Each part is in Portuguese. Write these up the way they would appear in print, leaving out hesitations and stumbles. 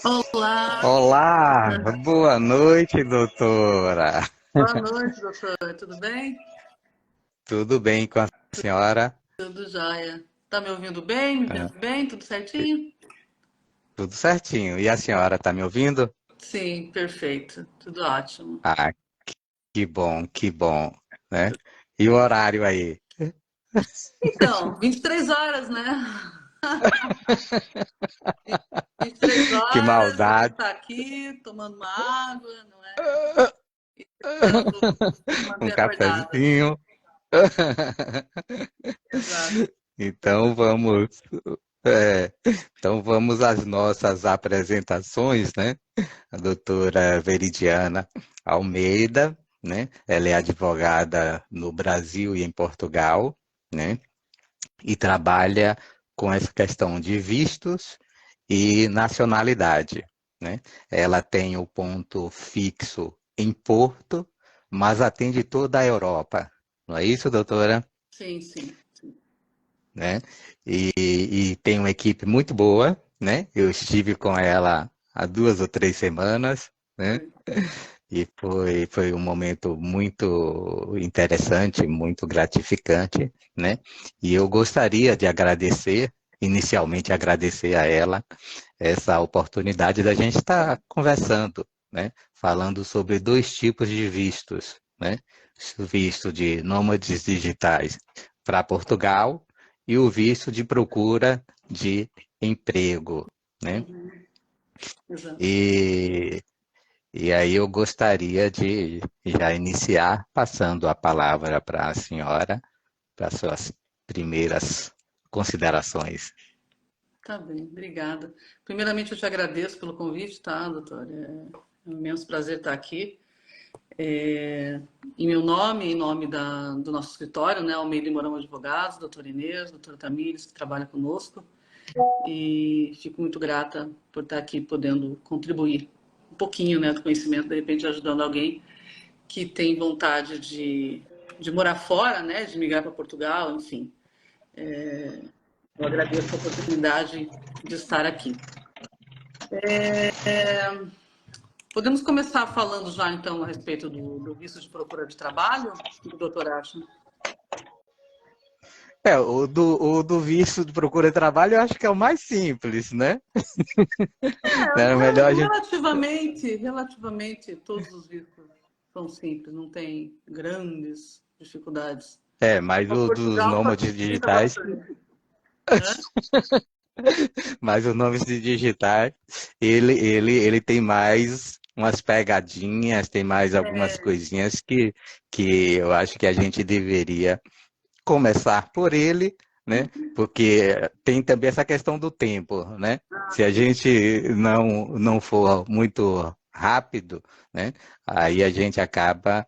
Olá, Olá, boa noite, doutora. boa noite, doutor. Tudo bem? Tudo bem com a senhora? Tudo jóia. Tá me ouvindo bem? Me Ah, vendo bem? Tudo certinho? tudo certinho. E a senhora está me ouvindo? Sim, perfeito. Tudo ótimo. Ah, que bom, né? E o horário aí? Então, 23 horas, né? 23 Que horas, a gente maldade. tá aqui tomando uma água, não é? Esperando se Um manter acordada. cafezinho. Exato. Então vamos, é, então vamos às nossas apresentações, né? A doutora Veridiana Almeida, né? Ela é advogada no Brasil e em Portugal, né? E trabalha com essa questão de vistos e nacionalidade, né? Ela tem o ponto fixo em Porto, mas atende toda a Europa. Não é isso, doutora? Sim, sim. Né? E tem uma equipe muito boa, né? Eu estive com ela há 2 ou 3 semanas, né? Foi. E foi um momento muito interessante, muito gratificante, né? E eu gostaria de agradecer, inicialmente agradecer a ela essa oportunidade da gente estar conversando, né? Falando sobre 2 tipos de vistos, né? O visto de nômades digitais para Portugal e o visto de procura de emprego, né? Uhum, exato. E e aí eu gostaria de já iniciar passando a palavra para a senhora, para suas primeiras considerações. Tá bem, obrigada. Primeiramente, eu te agradeço pelo convite, tá, doutor? É um imenso prazer estar aqui. É, em meu nome, em nome do nosso escritório, né, Almeida e Mourão Advogados, doutora Inês, doutora Tamires, que trabalha conosco, e fico muito grata por estar aqui podendo contribuir um pouquinho, né, do conhecimento, de repente ajudando alguém que tem vontade de morar fora, né, de migrar para Portugal, enfim. Eu agradeço a oportunidade de estar aqui. Podemos começar falando já, então, a respeito do visto de procura de trabalho? O que o doutor acha? O do visto de procura de trabalho eu acho que é o mais simples, né? Era melhor a gente. Relativamente, todos os vistos são simples, não tem grandes dificuldades. Mas Só o dos Portugal nômades facilita digitais, bastante. Hã? mas os nomes digitais, ele tem mais umas pegadinhas, tem mais algumas coisinhas que eu acho que a gente deveria começar por ele, né? Porque tem também essa questão do tempo, né? Ah, Se a sim. gente não for muito rápido, né? Aí a gente acaba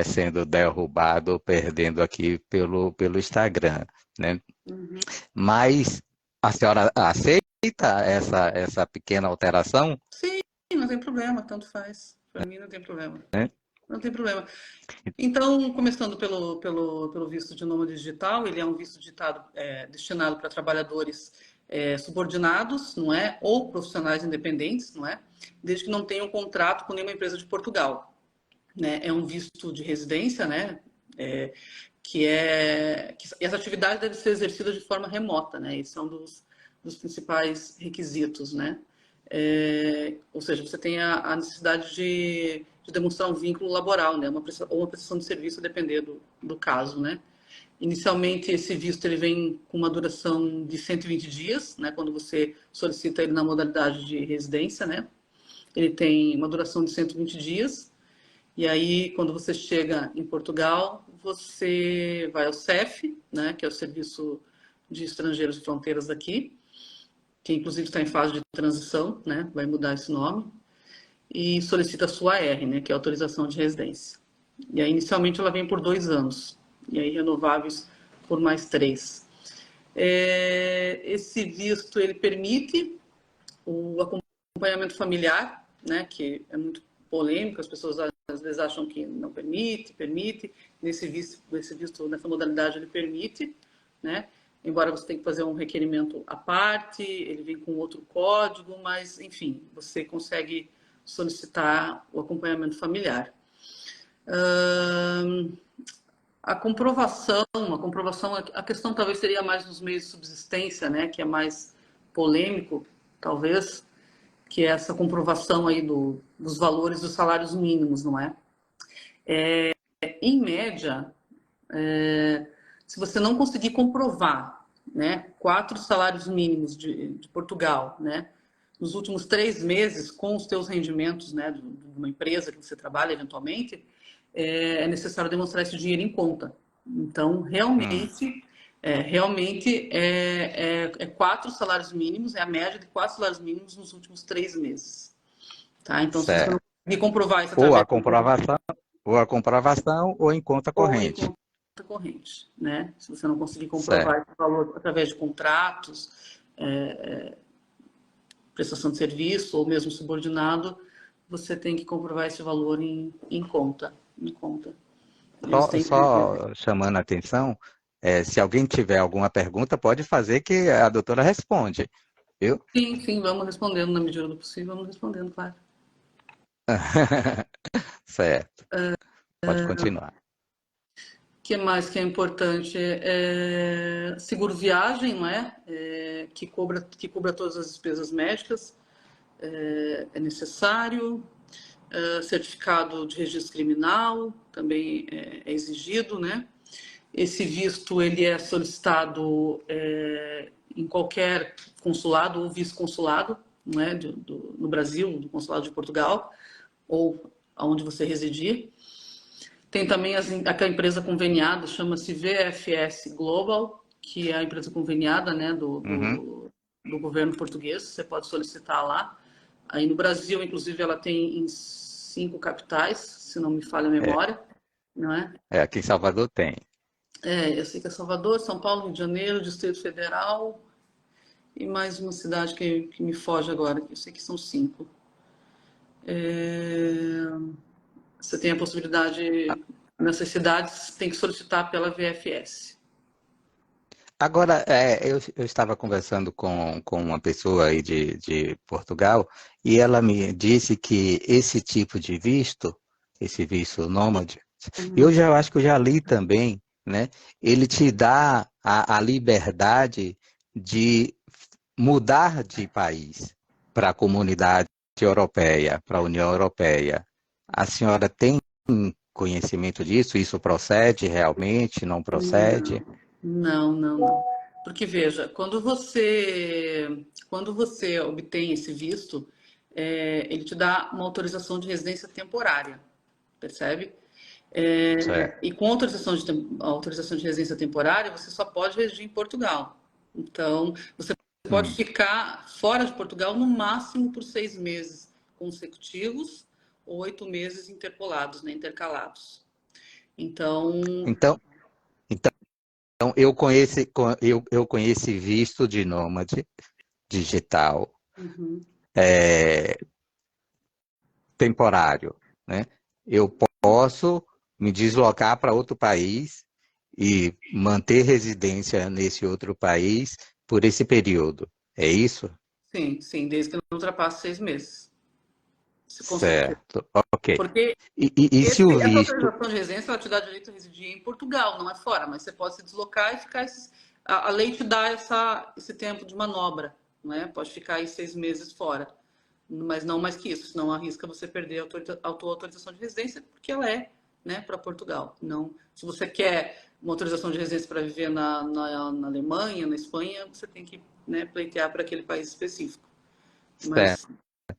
sendo derrubado ou perdendo aqui pelo Instagram, né? Uhum. Mas a senhora aceita essa pequena alteração, Sim, não tem problema, tanto faz. Para mim não tem problema. né? Não tem problema. Então, começando pelo visto de nômade digital, ele é um visto destinado para trabalhadores subordinados, não é? Ou profissionais independentes, não é? Desde que não tenham contrato com nenhuma empresa de Portugal, né? É um visto de residência, né? É, que essa atividade deve ser exercida de forma remota, né? Esse é um dos principais requisitos, né? Ou seja, você tem a necessidade de demonstrar um vínculo laboral, né? Ou uma prestação de serviço, a depender do caso, né? Inicialmente, esse visto ele vem com uma duração de 120 dias, né? Quando você solicita ele na modalidade de residência, né? Ele tem uma duração de 120 dias. E aí, quando você chega em Portugal, você vai ao CEF, né? Que é o Serviço de Estrangeiros e Fronteiras daqui, que inclusive está em fase de transição, né? Vai mudar esse nome e solicita a sua AR, né, que é a autorização de residência. E aí, inicialmente, ela vem por 2 anos, e aí renováveis por mais 3. Esse visto, ele permite o acompanhamento familiar, né, que é muito polêmico, as pessoas às vezes acham que não permite. Nesse visto, nessa modalidade, ele permite, né, embora você tenha que fazer um requerimento à parte, ele vem com outro código, mas, enfim, você consegue solicitar o acompanhamento familiar. A comprovação, a questão talvez seria mais nos meios de subsistência, né, que é mais polêmico, talvez, que é essa comprovação aí dos valores dos salários mínimos, não é? Em média, se você não conseguir comprovar, né, 4 salários mínimos de Portugal, né, nos últimos 3 meses com os teus rendimentos, né, de uma empresa que você trabalha eventualmente, é necessário demonstrar esse dinheiro em conta. Então, realmente, é 4 salários mínimos, é a média de 4 salários mínimos nos últimos 3 meses. Tá? Então, se você não Certo. conseguir comprovar isso Ou através a comprovação, ou em conta ou em corrente. conta corrente, né? Se você não conseguir Certo. comprovar esse valor através de contratos, prestação de serviço ou mesmo subordinado, você tem que comprovar esse valor em conta. Em conta. Eles têm que dizer. Só chamando a atenção, se alguém tiver alguma pergunta, pode fazer que a doutora responde, viu? Sim, sim, vamos respondendo na medida do possível, vamos respondendo, claro. Certo. Pode continuar. O que mais que é importante? Seguro viagem, não é? Que cubra todas as despesas médicas, é necessário. Certificado de registro criminal também é exigido, né? Esse visto ele é solicitado em qualquer consulado ou vice-consulado, né, no Brasil, do consulado de Portugal, ou aonde você residir. Tem também aquela empresa conveniada, chama-se VFS Global, que é a empresa conveniada, né, Uhum. do governo português. Você pode solicitar lá. Aí no Brasil, inclusive, ela tem em 5 capitais, se não me falha a É, memória, não é? aqui em Salvador tem. Eu sei que é Salvador, São Paulo, Rio de Janeiro, Distrito Federal e mais uma cidade que me foge agora, que eu sei que são 5. Você tem a possibilidade, nessas cidades, tem que solicitar pela VFS. Agora, eu estava conversando com uma pessoa aí de Portugal e ela me disse que esse tipo de visto, esse visto nômade, eu já acho que eu já li também, né? Ele te dá a liberdade de mudar de país para a comunidade europeia, para a União Europeia. A senhora tem conhecimento disso? Isso procede realmente? Não procede? Não, não, não. Porque veja, quando você obtém esse visto, ele te dá uma autorização de residência temporária, percebe? Certo. E com autorização de residência temporária, você só pode residir em Portugal. Então, você pode Hum. ficar fora de Portugal no máximo por 6 meses consecutivos ou 8 meses interpolados, né, intercalados. Então, Então, então eu conheço visto de nômade digital uhum, é, temporário, né? Eu posso me deslocar para outro país e manter residência nesse outro país por esse período. É isso? sim, sim, desde que não ultrapasse 6 meses consecutivos. Certo. Ok. Porque E se o essa visto. autorização de residência ela te dá direito a residir em Portugal, não é fora, mas você pode se deslocar e ficar. A lei te dá esse tempo de manobra, não é? Pode ficar aí 6 meses fora, mas não mais que isso, senão arrisca você perder a tua autorização de residência, porque ela é, né, para Portugal. Não, se você quer uma autorização de residência para viver na Alemanha, na Espanha, você tem que, né, pleitear para aquele país específico. Certo. Mas,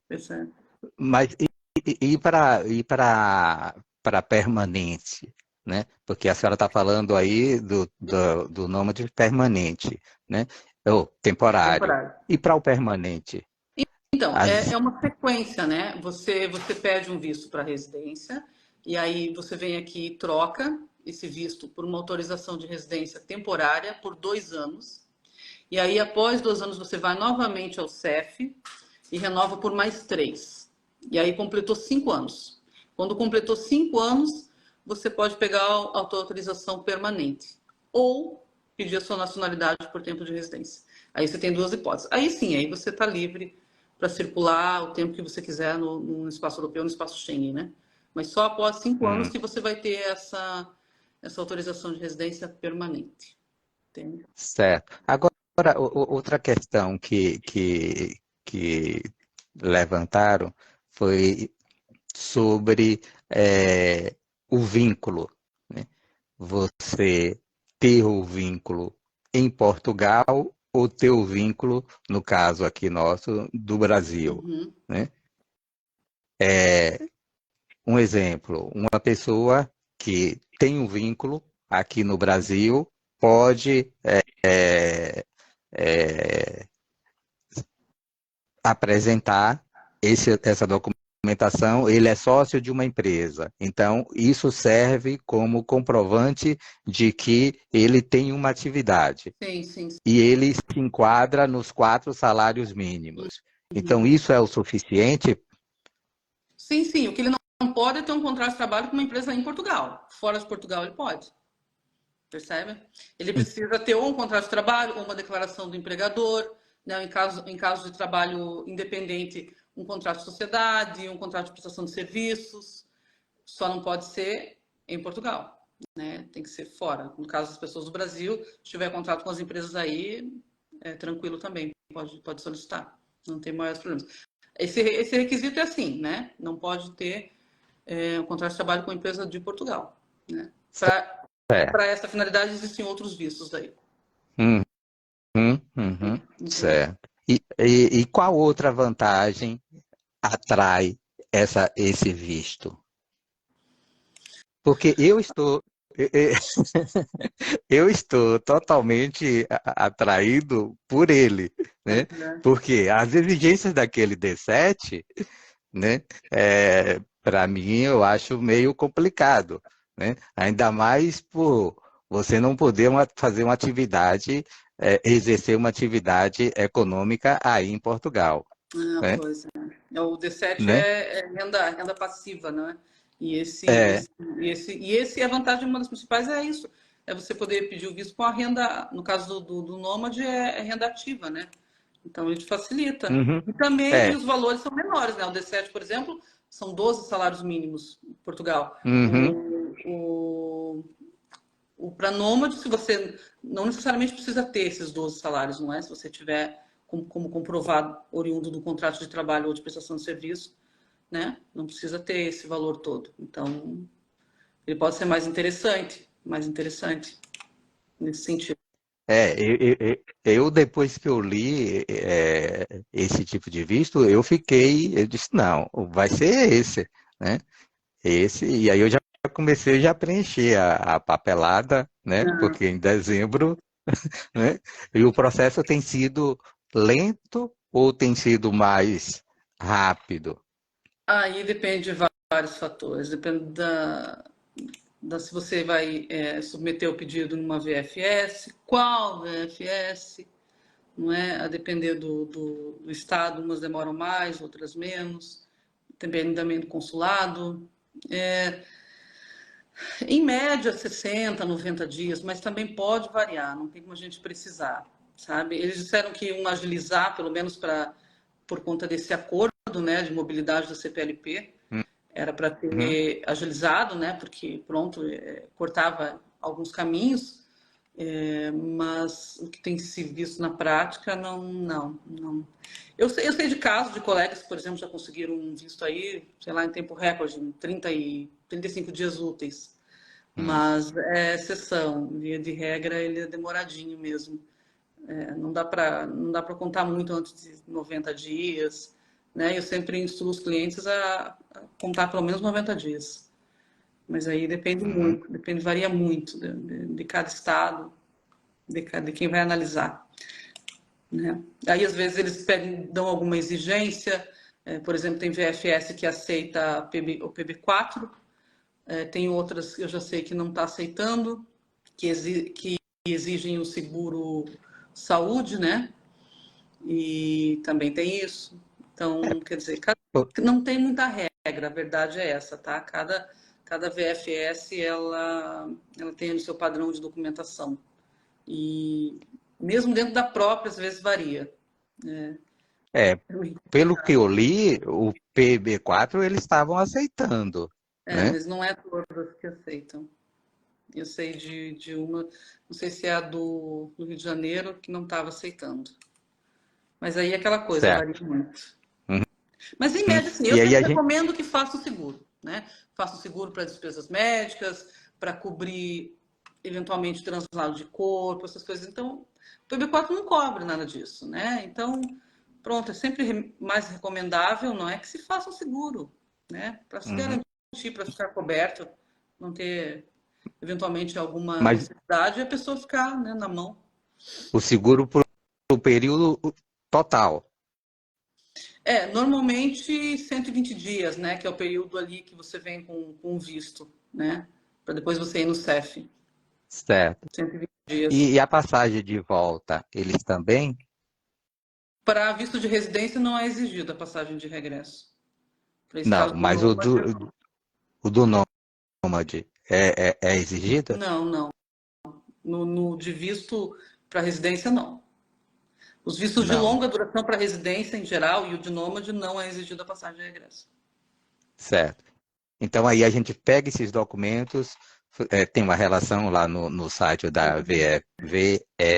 percebe? Mas para permanente, né? Porque a senhora está falando aí do nômade permanente, né? Ou temporário. Temporário. E para o permanente? Então, As... é uma sequência, né? Você pede um visto para residência, e aí você vem aqui e troca esse visto por uma autorização de residência temporária por 2 anos. E aí, após 2 anos, você vai novamente ao CEF e renova por mais 3. E aí completou 5 anos. Quando completou 5 anos, você pode pegar a tua autorização permanente. Ou pedir a sua nacionalidade por tempo de residência. Aí você tem duas hipóteses. Aí sim, aí você está livre para circular o tempo que você quiser no espaço europeu, no espaço Schengen, né? Mas só após 5 anos que você vai ter essa autorização de residência permanente. Entende? Certo. Agora, outra questão que levantaram foi sobre o vínculo, né? Você ter o vínculo em Portugal ou ter o vínculo, no caso aqui nosso, do Brasil, Uhum. né? Um exemplo, uma pessoa que tem um vínculo aqui no Brasil pode é, apresentar essa documentação, ele é sócio de uma empresa. Então, isso serve como comprovante de que ele tem uma atividade. Sim, sim, E ele se enquadra nos 4 salários mínimos. Então, uhum. isso é o suficiente? Sim, sim. O que ele não pode é ter um contrato de trabalho com uma empresa em Portugal. Fora de Portugal, ele pode. Percebe? Ele precisa ter ou um contrato de trabalho, ou uma declaração do empregador, né? Em caso de trabalho independente, um contrato de sociedade, um contrato de prestação de serviços. Só não pode ser em Portugal, né? Tem que ser fora. No caso das pessoas do Brasil, se tiver contrato com as empresas aí, é tranquilo também, pode solicitar. Não tem maiores problemas. Esse requisito é assim, né? Não pode ter um contrato de trabalho com a empresa de Portugal, né? Para essa finalidade existem outros vistos daí. Uhum, uhum, Entende? certo. E qual outra vantagem atrai esse visto? Porque eu estou totalmente atraído por ele, né? Uhum. Porque as exigências daquele D7, né? Para mim, eu acho meio complicado, né? Ainda mais por você não poder fazer uma atividade, exercer uma atividade econômica aí em Portugal, Ah, né? pois é. O D7 Né? é renda passiva, né? E É, a vantagem, uma das principais é isso. É você poder pedir o visto com a renda, no caso do Nômade, é renda ativa, né? Então, ele te facilita. uhum, E também é, os valores são menores, né? O D7, por exemplo, são 12 salários mínimos em Portugal. uhum, O para nômade, se você não necessariamente precisa ter esses 12 salários, não é? Se você tiver como comprovado oriundo do contrato de trabalho ou de prestação de serviço, né? Não precisa ter esse valor todo. Então, ele pode ser mais interessante nesse sentido. depois que eu li esse tipo de visto, eu disse, não, vai ser esse, né? Esse, e aí eu já comecei já a preencher a papelada, né? Porque em dezembro, né? E o processo tem sido lento ou tem sido mais rápido? Aí depende de vários fatores. Depende se você vai submeter o pedido numa VFS, qual VFS, não é? A depender do estado, umas demoram mais, outras menos, depende também do consulado. É, em média, 60, 90 dias, mas também pode variar, não tem como a gente precisar, sabe? Eles disseram que iam agilizar, pelo menos por conta desse acordo, né, de mobilidade da CPLP, era para Uhum. ter agilizado, né, porque, pronto, cortava alguns caminhos, mas o que tem se visto na prática, não. Eu sei de casos de colegas que, por exemplo, já conseguiram um visto aí, sei lá, em tempo recorde, em 35 dias úteis. Hum. Mas é exceção, via de regra ele é demoradinho mesmo. Não dá para contar muito antes de 90 dias, né? Eu sempre instruo os clientes a contar pelo menos 90 dias. Mas aí depende Uhum. muito, varia muito de cada estado, de quem vai analisar, né? Aí às vezes eles dão alguma exigência, por exemplo, tem VFS que aceita o PB4, tem outras que eu já sei que não está aceitando, que exigem o seguro saúde, né? E também tem isso. Então, quer dizer, não tem muita regra, a verdade é essa, tá? Cada VFS ela tem o seu padrão de documentação, E mesmo dentro da própria, às vezes varia. É, É, é muito pelo que complicado. eu li, o PB4 eles estavam aceitando, né? Mas não é todas que aceitam. Eu sei de uma, não sei se é a do Rio de Janeiro, que não estava aceitando. Mas aí é aquela coisa, varia Certo. muito. Uhum. Mas em média, assim, eu E aí sempre a gente. recomendo que faça o seguro, né? Faça o seguro para despesas médicas, para cobrir eventualmente translado de corpo, essas coisas. Então, o PB4 não cobre nada disso, né? Então, pronto, é sempre mais recomendável, não é, que se faça um seguro, né? Para se Uhum. garantir, para ficar coberto, não ter eventualmente alguma Mas necessidade e a pessoa ficar, né, na mão. o seguro para o período total. Normalmente 120 dias, né? Que é o período ali que você vem com visto, né? Para depois você ir no CEF. Certo. 120 dias. E a passagem de volta, eles também? Para visto de residência não é exigida a passagem de regresso. Para Não, estado do mas nômade, o do nômade é exigido? não, não. No de visto para residência, não. Os vistos de Não, longa duração para residência em geral e o de nômade não é exigida a passagem de regresso. certo. Então aí a gente pega esses documentos, tem uma relação lá no site da VFF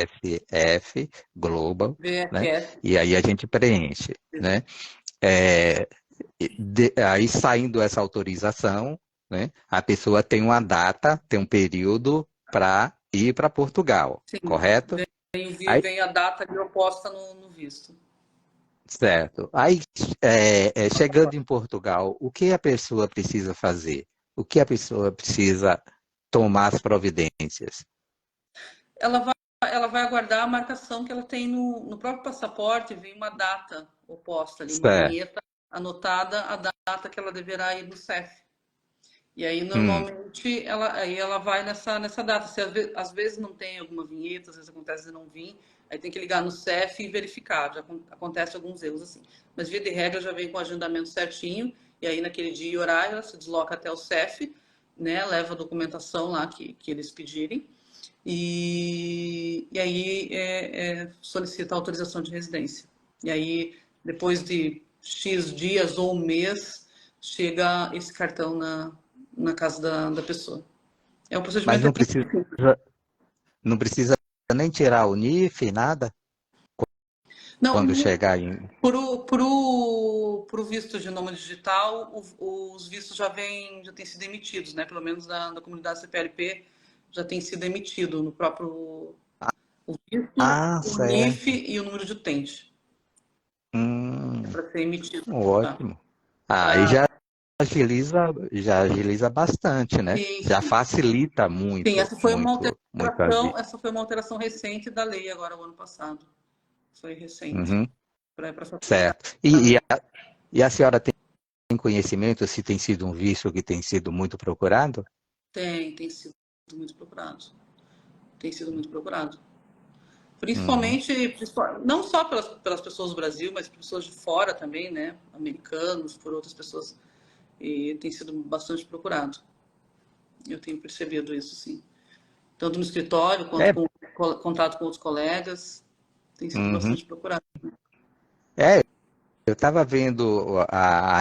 Global, né? VFS. E aí a gente preenche, né? É, aí saindo essa autorização, né? A pessoa tem uma data, tem um período para ir para Portugal, Sim, correto? Aí, vem a data ali oposta no visto. certo. Aí, chegando em Portugal, o que a pessoa precisa fazer? O que a pessoa precisa tomar as providências? ela vai, ela vai aguardar a marcação que ela tem no próprio passaporte, vem uma data oposta ali, uma Certo. vinheta anotada, a data que ela deverá ir no CEF. E aí, Hum, normalmente, ela vai nessa data. Se às vezes não tem alguma vinheta, às vezes acontece de não vir, aí tem que ligar no CEF e verificar. Já acontece alguns erros assim. Mas, via de regra, já vem com o agendamento certinho, e aí naquele dia e horário ela se desloca até o CEF, né, leva a documentação lá que eles pedirem, e aí solicita a autorização de residência. E aí, depois de X dias ou um mês, chega esse cartão na casa da pessoa. É um mas procedimento muito simples. não precisa nem tirar o NIF, nada, quando Não, chegar em. pro visto de nômade digital, os vistos já têm sido emitidos, né? Pelo menos da comunidade CPLP já tem sido emitido no próprio o visto, Ah, o NIF certo. e o número de utente. É Hum, para ser emitido. Tá? ótimo. Aí Pra... já agiliza bastante, né? Sim, Já sim. facilita Sim, muito, muito, muito a vida. essa foi uma alteração recente da lei agora, o ano passado. Foi recente. Uhum, Para facilitar. certo. E a senhora tem conhecimento se tem sido um visto que tem sido muito procurado? Tem sido muito procurado. Tem sido muito procurado. Uhum. Não só pelas pessoas do Brasil, mas por pessoas de fora também, né? Americanos, por outras pessoas. E tem sido bastante procurado. Eu tenho percebido isso, sim. Tanto no escritório quanto É, com contato com outros colegas. Tem sido uhum. bastante procurado. É, eu estava vendo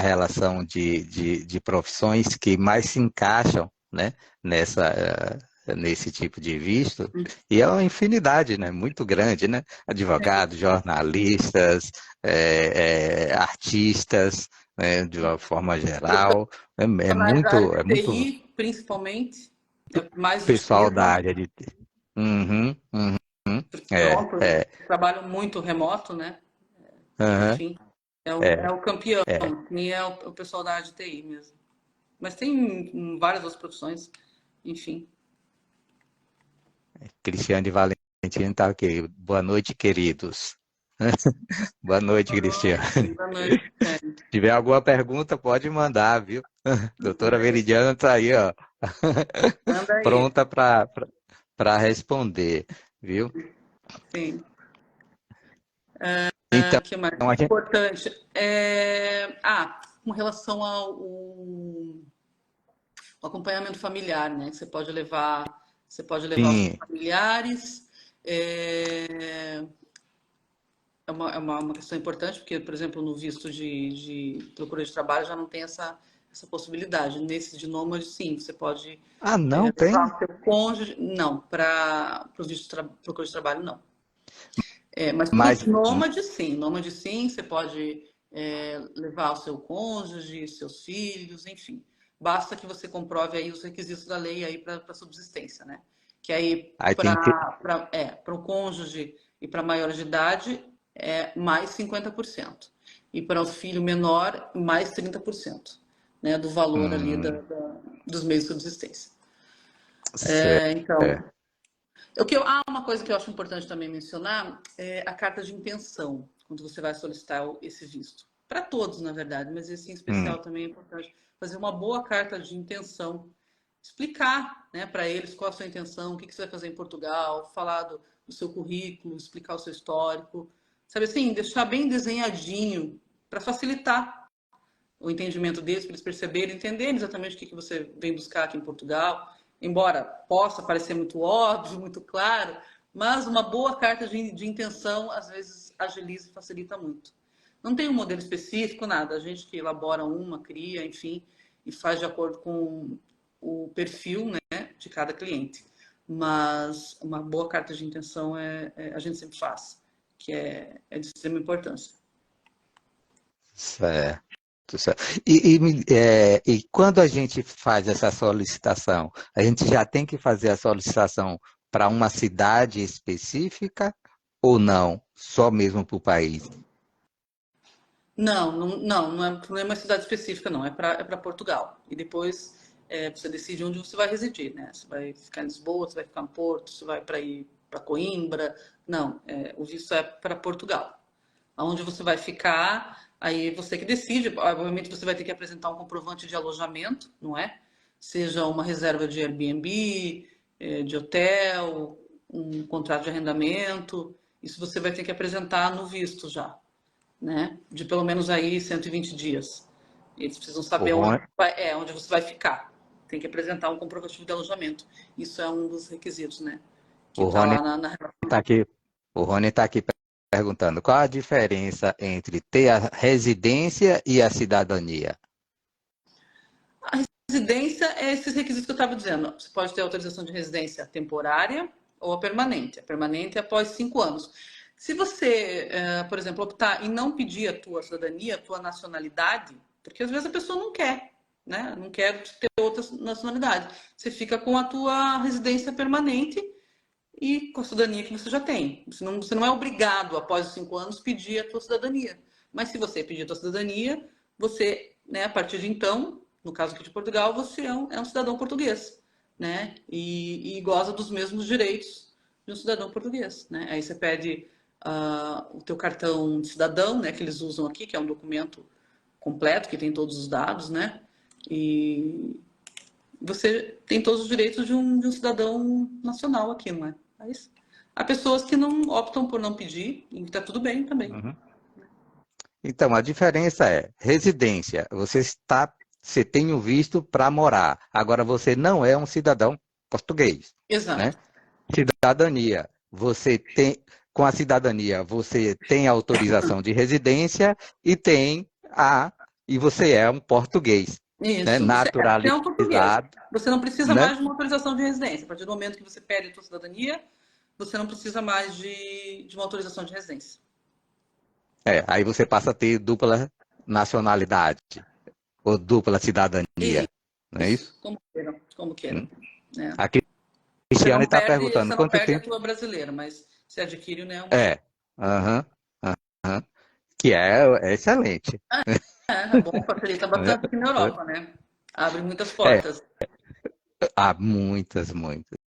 relação de profissões que mais se encaixam, né, nesse tipo de visto, e é uma infinidade, né, muito grande, né? Advogados, jornalistas, artistas, né, de uma forma geral, Profissionais da área é de muito TI, principalmente, é mais pessoal da buscado, área de. Uhum, uhum, porque é, pronto, é, trabalham muito remoto, né? uhum, Enfim, é é, o campeão, é. e é o pessoal da área de TI mesmo. Mas tem várias outras profissões, enfim. Cristiane Valentim está aqui. Boa noite, queridos. Boa noite, Boa noite, Cristiane. boa noite, Cristiane. Se tiver alguma pergunta, pode mandar, viu? Doutora Manda aí, Veridiana está aí, ó, manda aí. pronta para responder, viu? Sim. Então, O que mais? a gente, Importante. Com relação o acompanhamento familiar, né? Você pode levar os sim, familiares. É, uma questão importante, porque, por exemplo, no visto de procura de trabalho já não tem essa possibilidade. Nesse de nômade, sim, você pode Ah, não tem? levar o seu cônjuge. Não, para o visto de procura de trabalho, não. Mas para Mas, os nômades, sim. Nômade, sim, você pode levar o seu cônjuge, seus filhos, enfim. Basta que você comprove aí os requisitos da lei aí para subsistência, né? Que aí aí tem que. para o cônjuge e para maiores de idade é mais 50%. E para o filho menor, mais 30%, né, do valor ali Hum, dos meios de subsistência. certo. Então, uma coisa que eu acho importante também mencionar é a carta de intenção, quando você vai solicitar esse visto. Para todos, na verdade, mas esse em Hum, especial também é importante. Fazer uma boa carta de intenção, explicar, né, para eles qual a sua intenção, o que você vai fazer em Portugal, falar do seu currículo, explicar o seu histórico. Sabe assim, deixar bem desenhadinho para facilitar o entendimento deles, para eles perceberem, entenderem exatamente o que você vem buscar aqui em Portugal. Embora possa parecer muito óbvio, muito claro, mas uma boa carta de intenção às vezes agiliza e facilita muito. Não tem um modelo específico, nada. A gente que elabora uma, cria, enfim, e faz de acordo com o perfil, né, de cada cliente. Mas uma boa carta de intenção a gente sempre faz, que é de extrema importância. certo, certo. E quando a gente faz essa solicitação, a gente já tem que fazer a solicitação para uma cidade específica ou não? Só mesmo para o país? Não é uma cidade específica, não. É para Portugal. E depois você decide onde você vai residir, né? Você vai ficar em Lisboa, você vai ficar no Porto, você vai para ir para Coimbra. Não, o visto é para Portugal. Aonde você vai ficar, aí você que decide. Obviamente você vai ter que apresentar um comprovante de alojamento, não é? Seja uma reserva de Airbnb, de hotel, um contrato de arrendamento. Isso você vai ter que apresentar no visto já, né? De pelo menos aí 120 dias. Eles precisam O saber Rony onde você vai ficar. Tem que apresentar um comprovativo de alojamento. Isso é um dos requisitos, né? Que o está Rony lá na está aqui, o Rony tá aqui perguntando qual a diferença entre ter a residência e a cidadania? residência. É esses requisitos que eu estava dizendo. Você pode ter autorização de residência temporária ou a permanente. A permanente é após 5 anos. Se você, por exemplo, optar em não pedir a tua cidadania, a tua nacionalidade, porque às vezes a pessoa não quer, né? Não quer ter outra nacionalidade. Você fica com a tua residência permanente e com a cidadania que você já tem. Você não é obrigado, após os 5 anos, pedir a tua cidadania. Mas se você pedir a tua cidadania, você, né, a partir de então, no caso aqui de Portugal, você é um cidadão português, né? E goza dos mesmos direitos de um cidadão português, né? Aí você pede o teu cartão de cidadão, né, que eles usam aqui, que é um documento completo, que tem todos os dados, né? E você tem todos os direitos de um cidadão nacional aqui, não é? Mas há pessoas que não optam por não pedir, e está tudo bem também. Uhum. Então, a diferença é residência. Você tem o visto para morar. Agora, você não é um cidadão português, né? Exato. Cidadania. Com a cidadania, você tem a autorização de residência e e você é um português, né? Isso, você é um português. Naturalizado, Você não precisa né? mais de uma autorização de residência. A partir do momento que você pede a sua cidadania, você não precisa mais de uma autorização de residência. Aí você passa a ter dupla nacionalidade ou dupla cidadania, não é Isso, isso? como queiram, como queiram. Hum. Né? A Você Cristiane não está perde, perguntando você não quanto perde a tempo tua brasileira, mas você adquire, né, uma. é. Aham, aham. Que é excelente. É bom, facilita Né? bastante aqui na Europa, né? Abre muitas É, portas. há muitas, muitas.